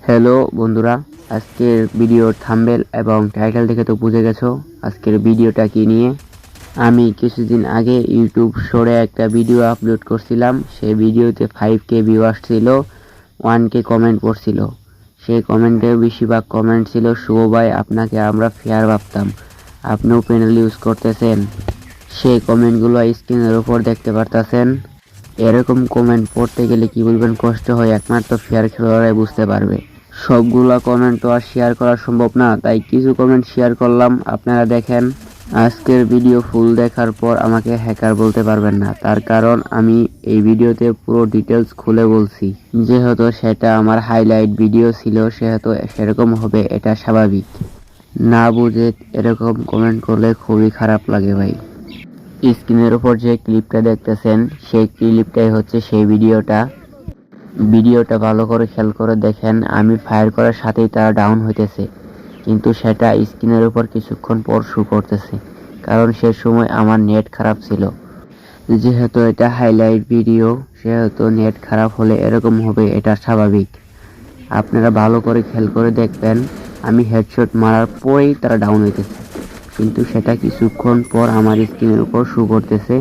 Hello বন্ধুরা, আজকের ভিডিওর থাম্বনেল এবং টাইটেল দেখে তো বুঝে গেছো আজকের ভিডিওটা কি নিয়ে। আমি কিছুদিন আগে ইউটিউব শোরে একটা ভিডিও আপলোড করছিলাম। সেই ভিডিওতে 5K ভিউ আসছিল, 1K কমেন্ট পড়ছিল। সেই কমেন্টে বেশিরভাগ কমেন্ট ছিল, শুভ ভাই আপনাকে আমরা ফেয়ার ভাবতাম, আপনিও প্যানেল ইউজ করতেছেন। সেই কমেন্টগুলো স্ক্রিনের উপর দেখতে পারতেছেন। এরকম কমেন্ট পড়তে গেলে কি বলবেন কষ্ট হয় একমাত্র ফেয়ার খেলোয়াড়রাই বুঝতে পারবে। সবগুলা কমেন্ট তো আর শেয়ার করা সম্ভব না, তাই কিছু কমেন্ট শেয়ার করলাম। আপনারা দেখেন, আজকের ভিডিও ফুল দেখার পর আমাকে হ্যাকার বলতে পারবেন না, তার কারণ আমি এই ভিডিওতে পুরো ডিটেলস খুলে বলছি। যেহেতু সেটা আমার হাইলাইট ভিডিও ছিল, সেহেতু সেরকম হবে, এটা স্বাভাবিক। না বুঝে এরকম কমেন্ট করলে খুবই খারাপ লাগে ভাই। স্ক্রিনের উপর যে ক্লিপটা দেখতেছেন সেই ক্লিপটাই হচ্ছে সেই ভিডিওটা ভালো করে খেয়াল করে দেখেন। আমি ফায়ার করার সাথেই তারা ডাউন হইতেছে, কিন্তু সেটা স্ক্রিনের উপর কিছুক্ষণ পর শো করতেছে, কারণ সে সময় আমার নেট খারাপ ছিল। যেহেতু এটা হাইলাইট ভিডিও, সেহেতু নেট খারাপ হলে এরকম হবে, এটা স্বাভাবিক। আপনারা ভালো করে খেয়াল করে দেখবেন, আমি হেডশট মারার পরেই তারা ডাউন হইতেছে, কিন্তু সেটা কিছুক্ষণ পর আমার স্ক্রিনের উপর শো করতেছে,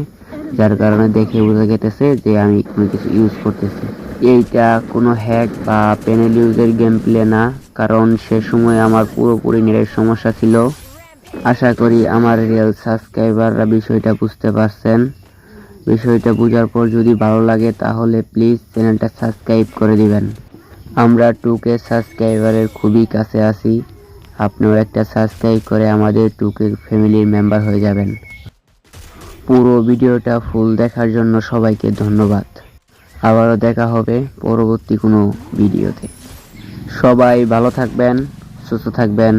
যার কারণে দেখে বোঝা যেতেছে যে আমি কোনো কিছু ইউজ করতেছি। এইটা কোনো হ্যাক বা প্যানেল ইউজের গেম প্লে না, কারণ সে সময় আমার পুরোপুরি নেটের সমস্যা ছিল। আশা করি আমার রিয়েল সাবস্ক্রাইবাররা বিষয়টা বুঝতে পারছেন। বিষয়টা বোঝার পর যদি ভালো লাগে তাহলে প্লিজ চ্যানেলটা সাবস্ক্রাইব করে দিবেন। আমরা 2K সাবস্ক্রাইবারের খুবই কাছে আছি। আপনিও একটা সাবস্ক্রাইব করে আমাদের 2K ফ্যামিলির মেম্বার হয়ে যাবেন। পুরো ভিডিওটা ফুল দেখার জন্য সবাইকে ধন্যবাদ। আবারও দেখা হবে পরবর্তী কোনো ভিডিওতে। সবাই ভালো থাকবেন, সুস্থ থাকবেন।